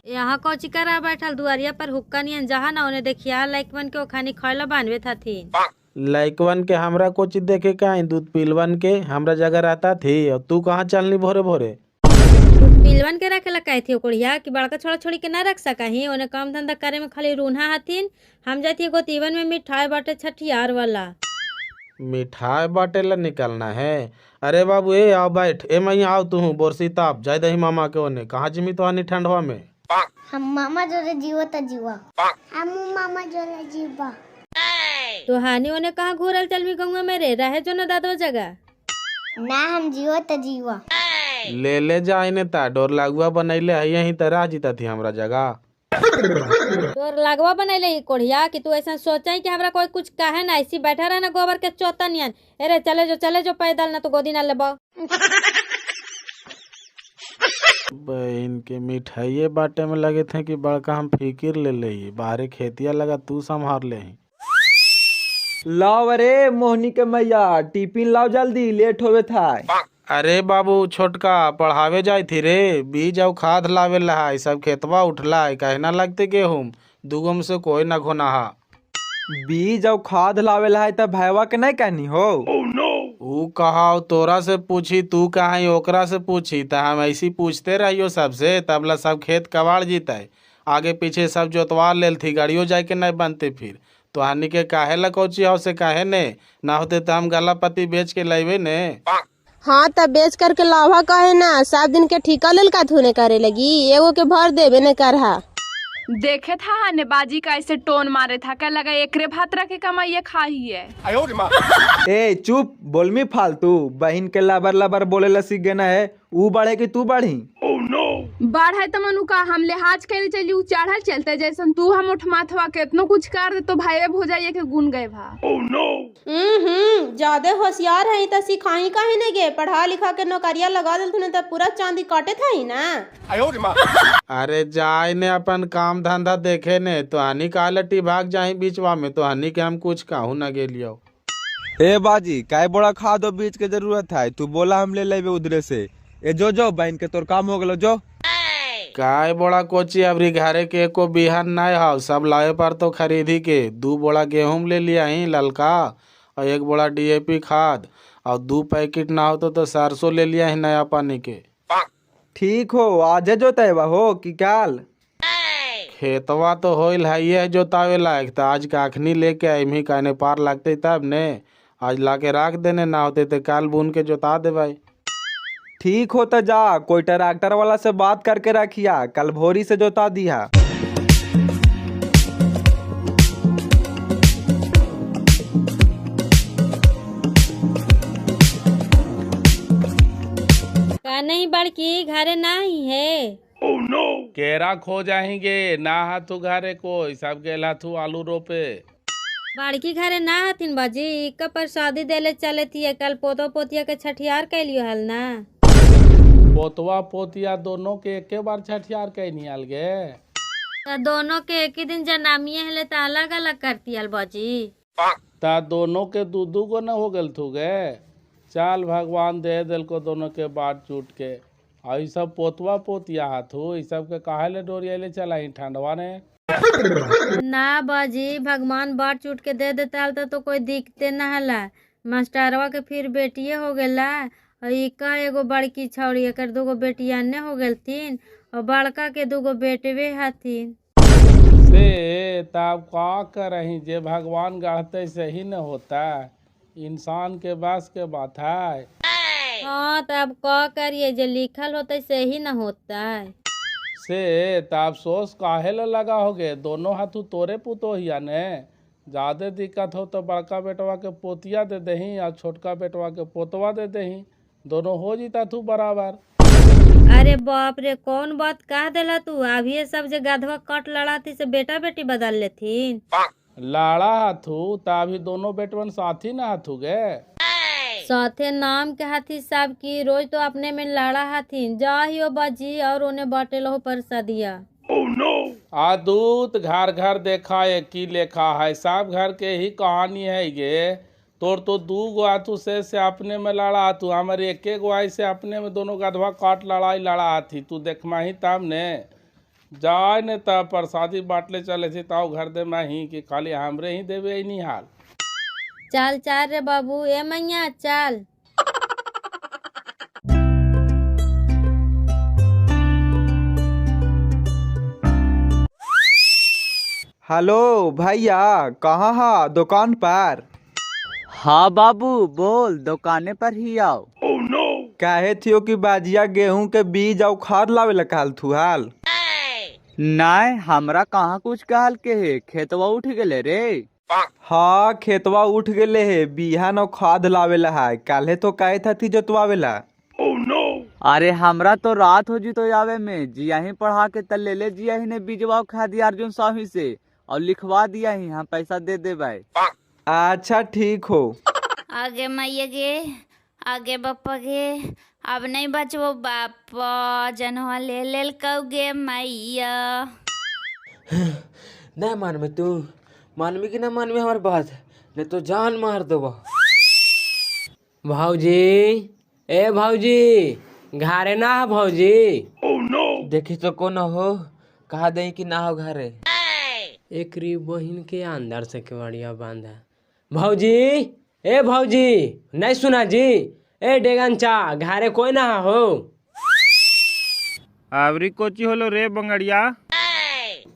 यहाँ कोची करा बैठल दुआरिया पर हुक्का नियन जहा ना उन्हें देखिया लइकवन के ओखानी खैला बानवे थाथिन। लइकवन के हमरा कोची देखे के आई दूध पिलवन के हमरा जगह रहता थी और तू कहाँ चलनी भोरे भोरे। पिलवन के रखेला कही थी ओकड़िया कि बड़का छोड़ा छोड़ी के ना रख सका ही उन्हें काम धंधा करे में खाली रून्हा हथिन। हम जाती गोतीवन में मिठाई बाटे छठियार वाला। मिठाई बाटे ला निकलना है। अरे बाबू ए आओ बैठ ए मैं आओ तू बोरसी ताप जाय दही मामा के ओने कहाँ जिमी तो आनी ठंडवा में। हम मामा जोरे जीवा त जीवा हम मामा जोरे जीवा तो हानि उन्हें कहाँ घूरल चलमी गंगा में रे रहे जो न दादो जगह ना हम जीवा त जीवा ले जाए ने ता डोर लागुआ बनैले है यहीं तरह जीता थी हमरा जगह। तोर लगवा बनैले ही कोढ़िया कि तू ऐसा सोचा कि हमरा कोई कुछ कहे ना ऐसी बैठा रहे ना गोबर के चौता नियन। अरे चले जो पैदल ना तो गोदी ना लेबो। बहन के मिठाइये बाटे में लगे थे कि बड़का हम फिकिर ले बाहरे खेतिया लगा तू संभार ले। लाओ अरे मोहनी के मैया टिफिन लाओ जल्दी लेट होवे था। अरे बाबू छोटका पढ़ावे जाए थी रे बीज और खाद लावे ला सब खेतवा उठला है कहना लगते गेहूं दुगो में से कोई ना खोना हा। बीज और खाद लावे ला है तब भैया के नहीं कहनी हो। ऊ कहा तोरा से पूछी तू कहा ओकरा से पूछी त हम ऐसी पूछते रहियो सबसे तबला सब खेत कबाड़ जीता है आगे पीछे सब जोतवा लेल थी गाड़ियों जाए के नहीं बनते फिर तो हानि के काहे लकोची हो से काहे ने ना होते तो हम गला पत्ती बेच के लेवे ने। हाँ तब बेच करके लाभा कहे ना 7 दिन के ठिका लेल का थूने करे लगी एगो के भर देवे ने करहा। देखे था नेबाजी का ऐसे टोन मारे था क्या लगा एकरे भातरा के कमाइए खाही है। ए चुप बोलमी फालतू बहन के लबर लबर बोले ला सीख गना है ऊ बढ़े कि तू बढ़ी। बाढ़ है तो मनु का हम लिहाज करे चली ऊ चढ़ल चलते जैसन तू हम उठ माथवा के इतनो कुछ कर दे तो भाई हो जाइए के गुन गए भा। ज्यादा होशियार है तो सिखाई काहे ने गे पढ़ा लिखा के नौकरिया लगा दे तूने तब पूरा चांदी काटे था ही ना। अरे जाए ने अपन काम धंधा देखे ने तो हानि का लट्टी भाग जाए बीचवा में तो हानि के हम कुछ कहूँ न गेलियो। ए बाजी काय बड़ा खाद और बीज के जरूरत है तू बोला हम ले लेबे उधरे से ए जो बहन के तोर काम हो गलो जो। काय बोड़ा कोची अबरी घरे के एको बिहान नहीं हाउ सब लाए पर तो खरीदी के 2 बोड़ा गेहूं ले लिया ही ललका और 1 बोड़ा डीएपी खाद और 2 पैकेट ना हो तो सरसों ले लिया ही नया पानी के। ठीक हो आज जोतेबा हो कि काल। खेतवा तो होइल है ये जोतावे लायक था आज काखनी लेके आई कहने पार लगते तब ने आज लाके रख देने ना होते तो काल बुन के जोता दे भाई। ठीक हो तो जा कोई ट्रैक्टर वाला से बात करके रखिया कल भोरी से जोता दिया। का नहीं बड़की घरे नहीं है। केरा खो जाएंगे ना हाथू घरे कोई सब गेला थू आलू रोपे। बड़की घरे ना हथिन बाजी इका पर शादी देले चले थी कल पोतो पोतिया के छठियार कैलियो हल ना। पोतवा पोतिया दोनों के एके बार छठियार कह नियाल गे तो दोनों के एक ही दिन जनामिये हले तो अलग अलग करती हल बाजी। ता दोनों के दू गो न हो गल थू गे चाल भगवान दे दिल को दोनों के बाट चूट के और सब पोतवा पोतिया हाथू इस सब के काहे ले डोरिया ले चला ही ठंडवा ने। ना बाजी भगवान बाट चूट के दे देता हल तो कोई दिखते न हला मास्टरवा के फिर बेटिए हो गेला और इका एगो बड़की छौड़ी एक 2 गो बेटिया ने हो गेलथिन और बड़का के 2 गो बेटवे हथिन। से तब का करही जे भगवान गढ़ते सही न होता इंसान के बस के बात है। हाँ तब का करिए जे लिखल होता सही न होता है। से तब सोच काहे ले लगा होगे दोनों हाथू तोरे पुतो हिया ने ज्यादा दिक्कत हो तो बड़का बेटवा के पोतिया दे दही और छोटका बेटवा के पोतवा दे दही दोनों हो जीता तू बराबर। अरे बाप रे कौन बात कह देला तू अभी ये सब जे गधवा कट लड़ाती से बेटा बेटी बदल लेथिन। लाड़ा हाथू तभी दोनों बेटवन साथी ना हाथू गे साथे नाम के हाथी सब की रोज तो अपने में लड़ा हथिन जा ही हो बाजी और उन्हें बाटे लो परसादिया। आदूत घर घर देखा है की लेखा है सब घर के ही कहानी है गे तोर तो 2 गो आतू से अपने में लड़ा तू हमारे 1 गो आई से अपने में दोनों गधवा काट लड़ाई लड़ा थी तू देखमा ही तब ने जाए ने तब प्रसादी बाटले चले थी ताऊ घर दे मैं ही कि खाली हमरे ही देवे नहीं हाल। चल चल रे बाबू, ए मैया चल। हेलो भैया, कहाँ हा? दुकान पर? हाँ बाबू बोल, दुकाने पर ही आओ। काहे थियो कि बाजिया गेहूं के बीज और खाद लावे ला कहल थू हाल? नाय, हमरा कहाँ कुछ कहल के है, खेतवा उठ गेले रे। हाँ खेतवा उठ गेले है, बिहान और खाद लावे ला है। काले तो कहे था थी जोतवावे ला। अरे हमरा तो रात हो जी तो आवे में, जिया ही पढ़ा के तल ले ले, जिया ही ने बीजवा खादी अर्जुन साही से और लिखवा दिया ही, हम पैसा दे दे भाई। अच्छा ठीक हो। आगे मैया गे, आगे बापा गे, अब नहीं बचबो बापा, जनवा ले लेल कौगे मैया। ना मानवे तू, मानवी की ना मानवी हमारी बात, नहीं तो जान मार दो। भाऊजी, ए भाऊजी, घरे ना हो भाऊजी? देखी तो कौन हो, कहा दे कि ना हो घरे। एक बहिन के अंदर से केवड़िया बांधा। भाऊजी, ए भाऊजी, नहीं सुना जी? ए डेगनचा, घरे कोई ना हो? आवरी कोची होलो रे बंगड़िया?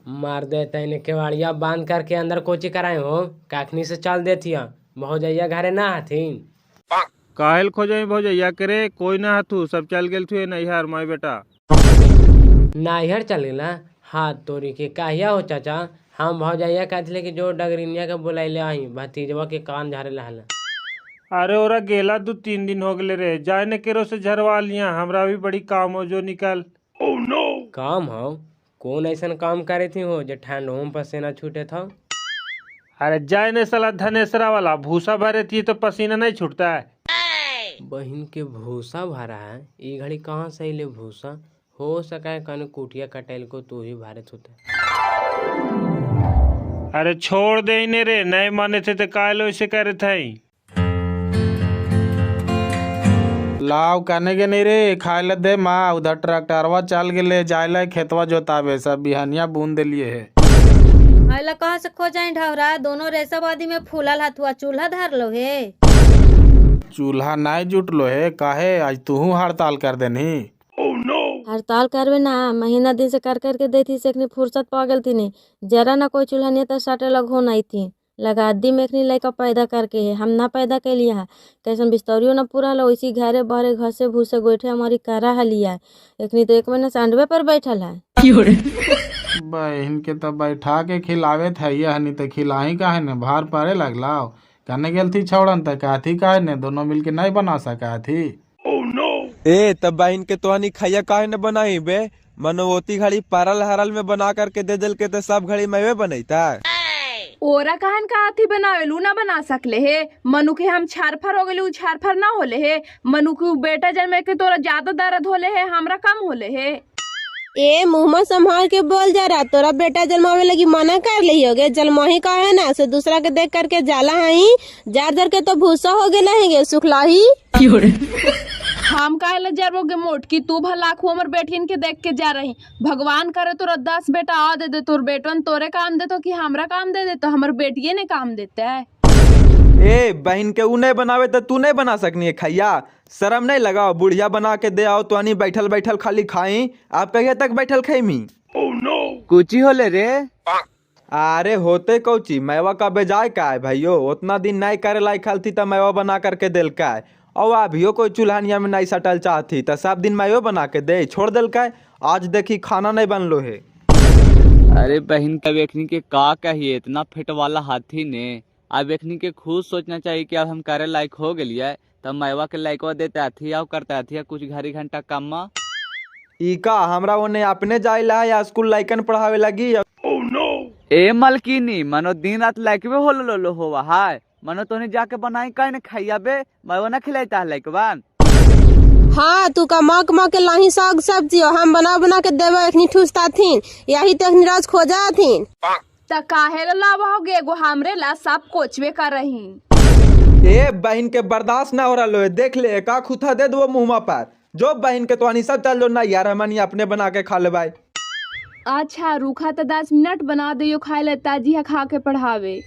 मार देते हैं केवाड़िया बांध करके अंदर कोची कराए हो, काखनी से चल देती भौजैया घरे ना हथिन। काहेल खोजे भौजैया करे, कोई ना हथू, सब चल गेल थू नैहर माई बेटा। नैहर चल गेला? हाथ तोरी के काहिया हो चाचा? हम भौजैया कहते कि जो डगरिनिया के बुलाइले आई, भतीजवा के कान झारे लहला। अरे ओरा गेला 2-3 दिन हो गए रे, जाए ने केरो से झरवा लिया, हमरा भी बड़ी काम हो जो निकल। काम हो? कौन ऐसा काम करे थी हो जो ठंडों में पसीना छूटे था? अरे जाए ने साला धनेसरा वाला भूसा भरे थी तो पसीना नहीं छूटता है। बहन के भूसा भरा है, ये घड़ी कहाँ से ले भूसा? हो सका है कने कुटिया कटेल को तू ही भारत होता। अरे छोड़ दे इन्हें रे, नए माने थे तो काहे ऐसे करे थे। लाव काने के नहीं रे, खाए ले दे माँ, उधर ट्रैक्टरवा चल गेले, जाए खेतवा जोतावे, सब बिहानिया बूंद दिलिए है। आइला कहाँ से खो जाए ढौरा, दोनों रेसाबादी में फूलल हथुआ, चूल्हा धर लो हे। चूल्हा नहीं जुटलो है, काहे आज तू हड़ताल कर देनी? हड़ताल करवे ना, महीना दिन से कर करके देती से एकनी फुर्सत पा गल थी, जरा ना कोई चूल्हा नहीं तो साटे लग हो नहीं थी। लगा दी में एकनी लड़का पैदा करके है, हम ना पैदा के लिया है, कैसन बिस्तरियो ना पूरा लो, इसी घरे बहरे घसे भूसे गोइठे हमारी करा हलिया, एकनी तो 1 महीना से अंडवे पर बैठल है। बहन के तो बैठा के खिलावे थे, यह नहीं तो खिलाही काहे ने, भार पड़े लगलाओ। कहने गेल थी छौड़न तो कहती काहे ने, दोनों मिलके नहीं बना सका थी। ए तब बहन के तोहनी खैया काहे न बनाई बे? मनोवती घड़ी परल हरल में बना करके दे दिल के तो सब घड़ी में बनैता। ओरा कहन का हाथी बनावेलू ना बना सकले हे, मनु के हम छारफर हो गेलू, छारफर ना होले हे, मनु के बेटा जन्मे के तोरा ज्यादा दर्द होले है, हमरा कम होले है। ए मुंह संभाल के बोल जा रहा, तोरा बेटा जन्मावे लगी मना कर ली होगे, जन्मही का है ना से दूसरा के देख करके जाला है, जार जर के तो भूसा हो गेला है सुखलाही। हम काहे जरबोगे मोट की, तू भलाखू हमर बेटियन के देख के जा रही, भगवान करे तोरा 10 बेटा आ दे दे, तोर बेटवन तोरे काम दे तो कि हमरा काम दे दे, तो हमर बेटिये ने काम देते है। ए बहन के ऊ नहीं बनावे तो तू नहीं बना सकनी है खैया? शर्म नहीं लगाओ, बुढ़िया बना के दे आओ तो अनी बैठल बैठल खाली खाई, आप कहिए तक बैठल खैमी। कुची होले रे? अरे होते कौची, मैवा का बेजाय का है भाइयों, उतना दिन नहीं करे लायक खल थी तो मैवा बना करके दिल का है, और अभियो कोई चूल्हानिया में नहीं सटल चाहती तो सब दिन मैवा बना के दे छोड़ दिल का है। आज देखी खाना नहीं बनलो है। अरे बहन का देखनी के का कहिए, इतना फिट वाला हाथी ने, अब देखनी के खुद सोचना चाहिए कि अब हम करे लायक हो गए, तब मैवा के लायकवा देते थी और करते थी कुछ घड़ी घंटा काम। इका हमरा ओने अपने जाइला या स्कूल लाइकन पढ़ावे लगी। ए मलकिनी, मनो दिन रात लाइकवे हो होवा है, मनो तोने जाके बनाई काहे न खाइया बे, मैवा ना खिलाता है लाइकवान। हाँ तू का मक के लाही साग सब्जी हम बना बना के देवे, एखनी ठूसता थीन, यही तो एखनी रोज खोजा थीन। त काहे लावा होगे, एगो हमरे ला सब कोचवे कर रही। ए बहन के बर्दाश्त ना हो रहा लो, देख ले का खुथा दे दो मुँह पर, जो बहन के तो सब चल लो ना यार, हमनी अपने बना के खा ले भाई। अच्छा रूखा तो 10 मिनट बना दियो खाए ले ताजी है खा के पढ़ावे।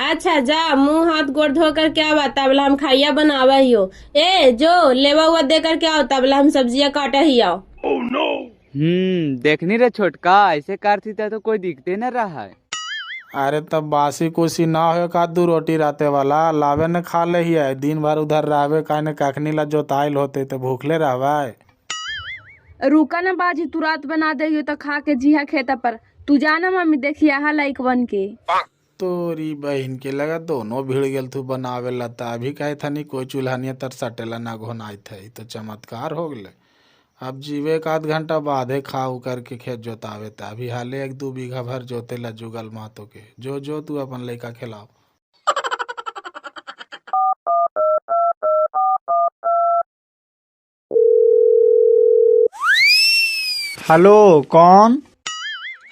अच्छा जा मुंह हाथ गोड़ धो कर क्या बात तबला हम खाइया बनावा ही हो। ए जो लेवा हुआ दे कर क्या हो तबला हम सब्जियां काटा ही आओ। देखनी रे छोटका, ऐसे करती तो कोई दिखते न रहा है। अरे तब बासी कुसी ना हो का दू रोटी राते वाला लावे न खा ले ही है। दिन भर उधर रहवे का ने कखनी ला जोताइल होते तो भूखले रहवे। रुका ना बाजी तुरंत बना दे तो खा के जिया खेता पर। तू जाना मम्मी देखिए यहाँ लाइक बन के। तोरी बहन के लगा दोनों भीड़ गेल तू बनावे लता अभी कहे था नहीं कोई चूल्हानिया तर सटेला ना घोनाई थे तो चमत्कार हो गले। अब जीवे का 8 घंटा बाद है खाऊ करके खेत जोतावे था अभी हाले 1-2 बीघा भर जोते ला जुगल मातो के जो तू अपन लड़का खिलाओ। हेलो कौन?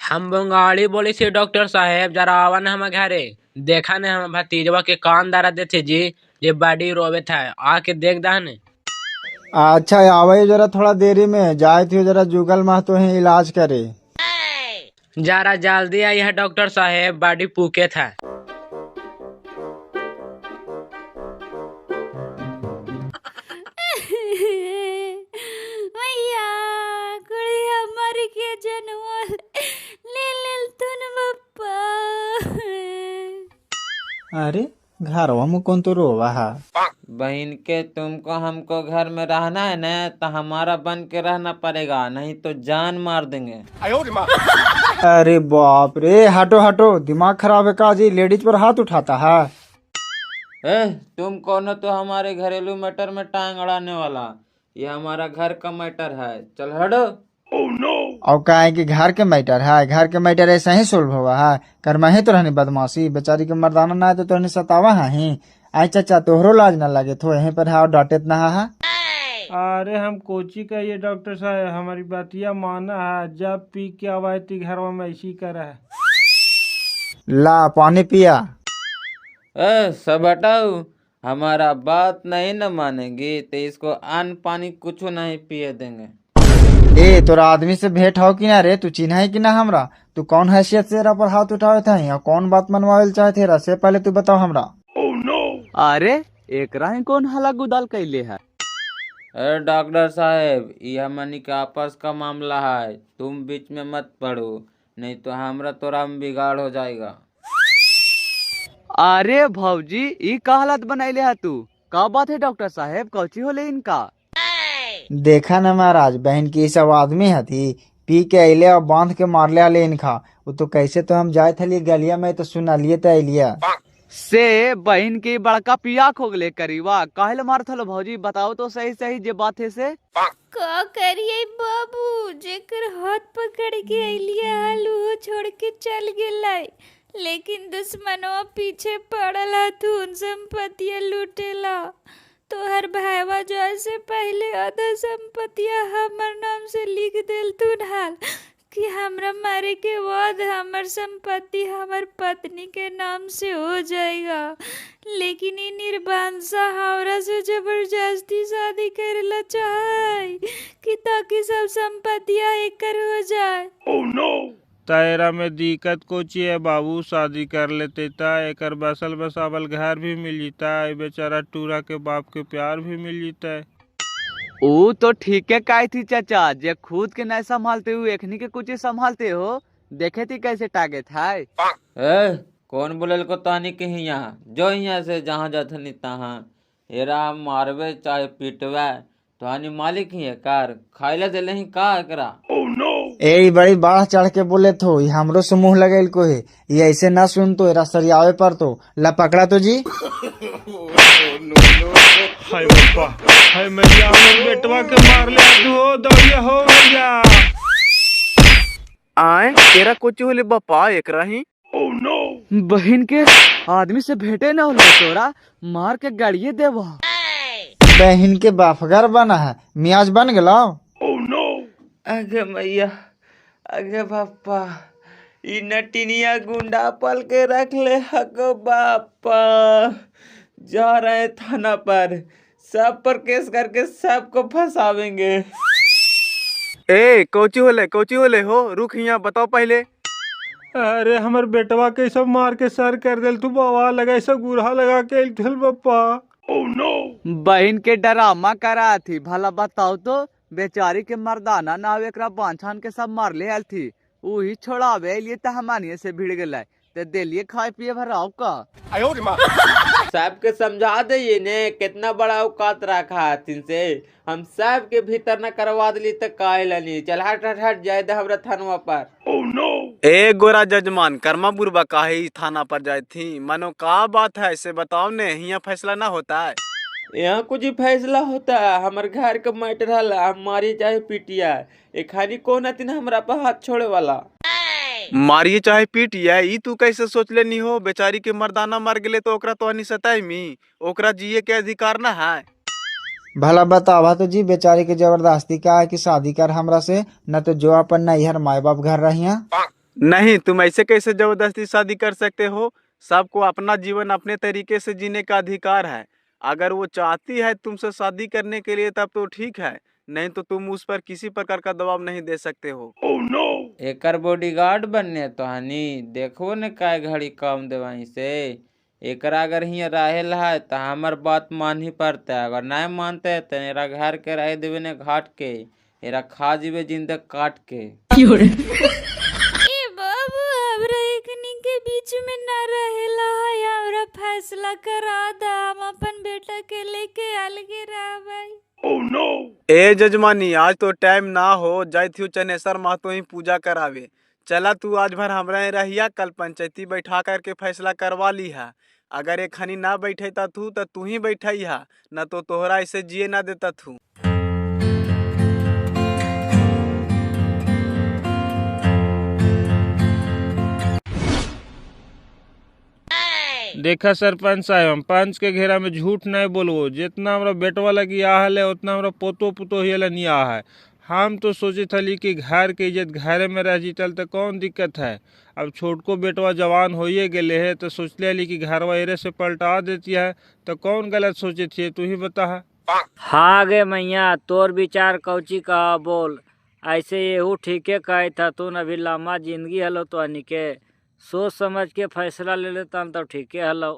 हम बंगाली बोले से डॉक्टर साहेब जरा आवा न हम घरे। देखा ने हम भतीजवा के कान दर्द देते जी ये बॉडी रोवे था आके देख दाने। अच्छा आवे जरा थोड़ा देरी में जाए थे जरा जुगल महतो ही इलाज करे। जरा जल्दी आई है डॉक्टर साहेब बॉडी पूके था। मैया गुड़िया मर के जनवल ले लेल तुन बप्पा। अरे घरवा में कौन तो रोवा है? बहन के तुमको हमको घर में रहना है ना तो हमारा बन के रहना पड़ेगा नहीं तो जान मार देंगे। अरे बाप रे हटो हटो दिमाग खराब है का जी लेडीज पर हाथ उठाता है। तुम कौन हो तो हमारे घरेलू मैटर में टांग अड़ाने वाला। ये हमारा घर का मैटर है चल हटो। और क्या है कि घर के मैटर है घर के मैटर ऐसा ही सोल्व हुआ है कर मैं ही तो रहनी बदमाशी बेचारी के मर्दाना ना है तो तोहनी सतावा है ही। आई चाचा तोहरो लाज ना लगे थो यहीं पर है और डांटे ना है। अरे हम कोची का ये डॉक्टर साहब हमारी बातिया माना है जब पी के आवाज थी घर में ऐसी कर है। ला पानी पिया। सब हटाओ हमारा बात नहीं न मानेगी तो इसको अन्न पानी कुछ नहीं पिए देंगे। ए तोरा आदमी से भेंट हो कि ना रे तू चिन्ह है कि ना हमरा? तू कौन हैसियत से पर हाथ उठावे था या कौन बात मनवावे चाहे थे से पहले तू बताओ हमरा। अरे एक राही कौन हला गुदाल कैले है? अरे डॉक्टर साहब ये हमनी के आपस का मामला है तुम बीच में मत पड़ो नहीं तो हमरा तोरा में बिगाड़ हो जाएगा। अरे भौजी ई का हालत बनैले है तू? का बात है डॉक्टर साहब कौची होले इनका? देखा न महाराज बहन की सब आदमी हथी पी के अले और बांध के मारले आले इनका वो तो कैसे तो हम जाए थे गलिया में तो सुना लिए तो अलिया से बहन के बड़का पिया खोगले करीवा काहे मारत हलो भौजी बताओ तो सही सही जे बात है से। का करिए बाबू जेकर हाथ पकड़ के अलिया हालू छोड़ के चल गेला लेकिन दुश्मनवा पीछे पड़ल हथुन संपत्तियां लूटेला। तोहर भाईवा जाए से पहले आधा संपत्तियां हमर नाम से लिख देल तुन हाल कि हमरा मारे के बाद हमर संपत्ति हमर पत्नी के नाम से हो जाएगा लेकिन ये निर्बांसा हमरा से जबरदस्ती शादी करेला चाहे कि ताकि सब संपत्तियां एकर हो जाए। तेरा में दिक्कत कोची है बाबू शादी कर लेते ता एकर बसल बसावल घर भी मिल जीता है बेचारा टूरा के बाप के प्यार भी मिल जीता है। ओ तो ठीक है काई थी चाचा जे खुद के नहीं संभालते हुए एखनी के कुछ संभालते हो देखे थी कैसे टागे था। कौन बोले को तानी के यहाँ जो यहाँ से जहाँ जाथनी तहाँ हेरा मारवे चाहे पीटवे तो मालिक ही है कार खाइला दिले ही का एकरा। ए बड़ी बाढ़ चढ़ के बोले थो ये हमरो से मुंह लगेल को है ये ऐसे ना सुन तो एरा सरियावे पर तो ला पकड़ा तो जी। हाय बापा हाय मैया हमर बेटवा के मार ले दो दौड़िया हो भैया। आए तेरा कुछ होले बापा एक रही बहन के आदमी से भेंटे न होले तोरा मार के गाड़िए देवा। बहन के बाफगर बना है मियाज बन गला। अगे मैया अगे बापा ई नटिनिया गुंडा पल के रख ले हको बापा जा रहे थाना पर सब पर केस करके सबको फंसावेंगे। ए कोची होले हो, रुक यहाँ बताओ पहले। अरे हमर बेटवा के सब मार के सर कर दिल तू बाबा लगा सब गुरहा लगा के अइठल बप्पा। बहन के डरामा करा थी, भला बताओ तो बेचारी के मर्दाना नाव एकरा बांछान के सब मार ले आल थी, वही छोड़ावे लिए त हमानिए से भिड़ गए ते दिलिए खाए पिए भराव का। साहब के समझा दे ने कितना बड़ा औकात रखा हथिन से, हम सब के भीतर न करवा दिली तो काहे चल हट हट हट जाए दे हमरा थानवा पर। ए गोरा जजमान कर्मा बुरबा काहे इस थाना पर जाए थी, मनो का बात है से बताओ ने, यहाँ फैसला ना होता है। यहाँ कुछ ही फैसला होता है, हमारे घर का मैटर हला, हम मारी चाहे पिटिया, एक खानी कौन हथिन हमरा पर हाथ छोड़े वाला। मारिए चाहे पीटिया, ई तू कैसे सोच लेनी हो, बेचारी के मर्दाना मर गए तो ओकरा तो सताई मी, ओकरा जिए के अधिकार ना है। भला बतावा तो जी बेचारी के जबरदस्ती का है कि शादी कर हमरा से, न तो जो अपन नैहर माए बाप घर रहिया। नहीं, तुम ऐसे कैसे जबरदस्ती शादी कर सकते हो, सबको अपना जीवन अपने तरीके से जीने का अधिकार है। अगर वो चाहती है तुमसे शादी करने के लिए तब तो ठीक है, नहीं तो तुम उस पर किसी प्रकार का दबाव नहीं दे सकते हो। एकर बॉडीगार्ड बनने तो हनी देखो ने काय घड़ी काम देवाई से, एकरा अगर हिया रहेल है तो हमार बात मान ही पड़ता है, अगर नहीं मानते है तो एरा घर के रह देवे ने घाट के, एरा खा जीवे जिंदा काट के। ए बाबू हमरा एकनी के बीच में ना रहेला है, हमरा फैसला करा दा, हम अपन बेटा के लेके अलगे रहबै। ए जजमानी आज तो टाइम ना हो, जाई थी चनेसर महतो ही पूजा करावे, चला तू आज भर हमरा ही रहिया, कल पंचायती बैठा करके फैसला करवा ली है। अगर एक खनी ना बैठे तू तो तू ही बैठाई है, न तो तोहरा ऐसे जिए ना देता थू। देखा सरपंच साहब, हम पंच के घेरा में झूठ नहीं बोलबो, जितना हमरा बेटवा लगी आहल है उतना हमरा पोतो पुतो ही नहीं आ है। हम तो सोचे थली कि घर के इज्जत घरे में रह जीतल तो कौन दिक्कत है, अब छोटको बेटवा जवान होइए गेले है तो सोचले ली कि घरवा एरे से पलटा देती है, तो कौन गलत सोचे थी तू ही बता। हाँ गे मैया, तोर विचार कौची कहा बोल, ऐसे येहू ठीके कहे था, तू अभी लम्बा जिंदगी हलो तो अनिके सोच समझ के फैसला ले लेता तो ठीके हलो।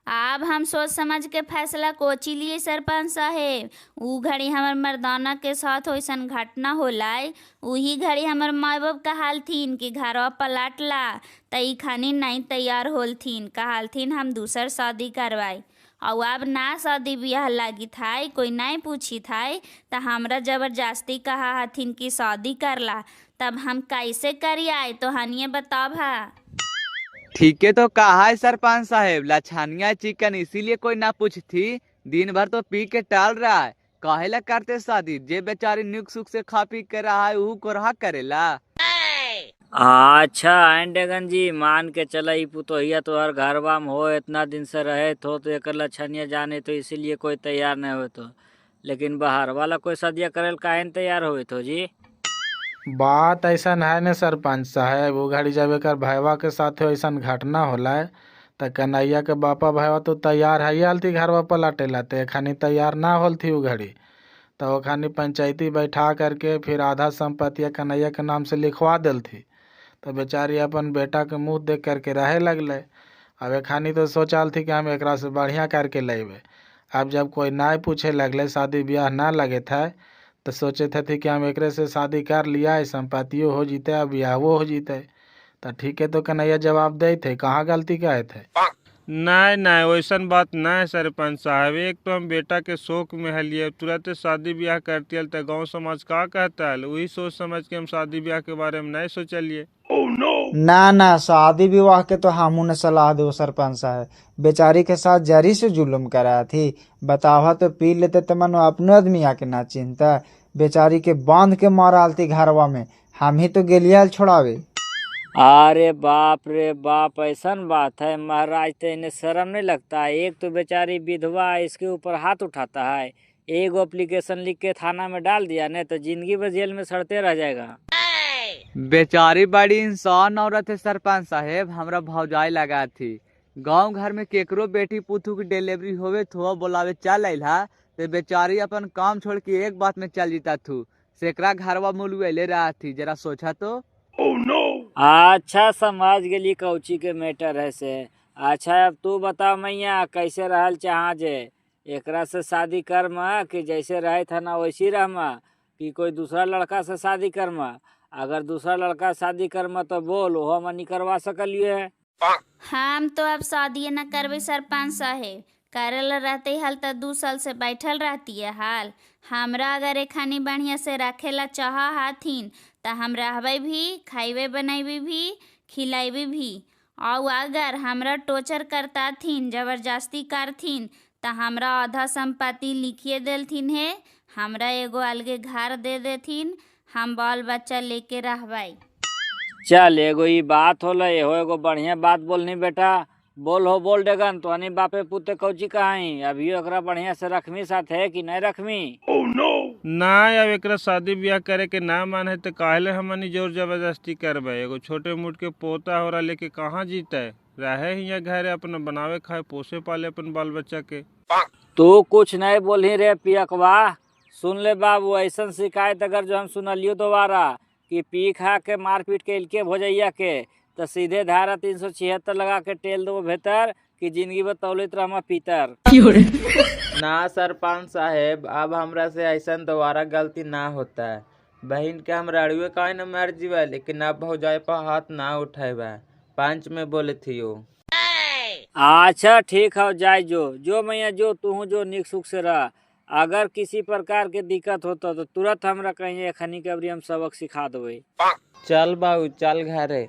अब हम सोच समझ के फैसला कोची लिए सरपंच साहेब, ऊ घड़ी हमर मर्दाना के साथ वैसन घटना होलाय, वही घड़ी हमर माँ बाप कहल थीन कि घरवा पलट ला, तई खानी नहीं तैयार होल थीन, कहल थीन हम दूसर शादी करवाई, और अब ना शादी ब्याह लगी था, कोई नहीं पूछी था, तो हमरा जबरदस्ती कहा हथिन कि शादी करला, तब हम कैसे करिए तो हनिए बताब है। ठीक है तो कहा है सरपंच साहेब, लछानिया चिकन इसीलिए कोई ना पूछती, दिन भर तो पी के टाल रहा है, काहेला करते शादी, जे बेचारी नुक सुख से खा पी के रहा है वो को रहा करेला। अच्छा एंडेगन जी, मान के चला ई पुतोहिया तो हर घरवा में हो, इतना दिन से रहे तो एकर लछनिया जाने तो इसीलिए कोई तैयार नहीं हुए तो, लेकिन बाहर वाला कोई शादिया करेल काहे न तैयार हुए तो जी। बात ऐसा है न सरपंच साहब, वो घड़ी जब एक भैया के साथ ऐसा घटना होला है तो कन्हैया के बापा भैया तो तैयार है आल थी घरवा पलटे लाते, खानी तैयार ना होल थी वो घड़ी, तो वो खानी पंचायती बैठा करके फिर आधा संपत्तिया कन्हैया के नाम से लिखवा दिल थी, तो बेचारी अपन बेटा के मुँह देख करके रहे लगले। अब एक खानी तो सोचाल थी कि हम एक से बढ़िया करके लेबे, अब जब कोई ना पूछे लगले, शादी ब्याह ना लगे था, तो सोचे थे कि हम एक से शादी कर लिया है, संपत्तियों हो जीते अब ब्याहो हो जीते, तो ठीक है तो कन्हैया जवाब दे थे, कहाँ गलती कहे थे। नहीं नहीं वैसन बात नहीं सरपंच साहब, एक तो हम बेटा के शौक में हलिए, तुरंत शादी ब्याह करती है तो गांव समाज का कहता है, वही सोच समझ के हम शादी ब्याह के बारे में नहीं सोचलिए। ना ना शादी विवाह के तो हमू ने सलाह दो सरपंच साहब, बेचारी के साथ जरी से जुलुम करा थी, बतावा तो पी लेते तो मनो अपने आदमी आके ना चिंता, बेचारी के बांध के माराल थी घरवा में, हम ही तो गेलिया छोड़ावे। अरे बाप रे बाप, ऐसन बात है महाराज, तो इन्हें शर्म नहीं लगता है, एक तो बेचारी विधवा इसके ऊपर हाथ उठाता है, एक एप्लीकेशन लिख के थाना में डाल दिया नहीं तो जिंदगी भर जेल में सड़ते रह जाएगा। बेचारी बड़ी इंसान औरत है सरपंच साहेब, हमरा भौजाई लगा थी, गांव घर में केकरो बेटी पुतू की डिलीवरी होवे तो बोलावे चल अला, तो बेचारी अपन काम छोड़ के एक बात में चल जीता थू, सेकरा घरवा मुलुएले रहा थी, जरा सोचा तो। अच्छा समझ गेली कौची के मैटर है से। अच्छा अब तू बता मैया कैसे रहल चाह जे, एकरा से शादी करमा कि जैसे रहे था ना वैसी रहमा, कि कोई दूसरा लड़का से शादी करमा? अगर दूसरा लड़का शादी करमा तो बोल, वो मनी करवा सकलिए है। हम तो अब शादी न करबे सरपंच साहेब, करल रहते हाल तो 2 साल से बैठल रहती है हाल। हमरा अगर एखनी बढ़िया से रखेला चाह हाथिन तो हम रहबे भी, खाइबे बनैबे भी, खिलाइबे भी। और अगर हमरा टोर्चर करता थीन, जबरदस्ती करथिन तो हमरा आधा संपत्ति लिखिए देलथिन है, हमरा एगो अलगे घर दे देथिन, हम बाल बच्चा लेके रहबै। चल एगो ई बात होला, एहो एगो बढ़िया बात बोलनी बेटा। बोल हो बोल डेगन, तो हनी बापे पुते कौची कहाई, अभी ओकरा बढ़िया से रखमी साथ है कि नहीं रखमी? ना अब एकरा शादी ब्याह करे के ना मान है तो काहे हमनी जोर जबरदस्ती करबे? एगो छोटे मोट के पोता हो रहा लेके कहाँ जीते? रहे ही घर अपना बनावे खाए पोसे पाले अपन बाल बच्चा के। तू कुछ नहीं बोली रे पियकवा। सुन ले बाबू, ऐसा शिकायत अगर जो हम सुनलियो दोबारा कि पी खा के मारपीट के इनके भोजैया के, तो सीधे धारा 376 लगा के टेल दो भीतर कि जिंदगी में तौलित रहा पीतर। ना सरपंच साहेब, अब हमरा से ऐसा दोबारा गलती ना होता है। बहन के हम रड़ुए का न मर जीवा, लेकिन अब भौजाई पर हाथ ना उठाएबा, पंच में बोले थी वो। अच्छा ठीक है, जाए जो मैया जो, तू जो निक सुख से रह। अगर किसी प्रकार के दिक्कत होता तो तुरंत हमरा कहीं एखनी के अबरी हम सबक सिखा देवे। चल बाबू चल घरे।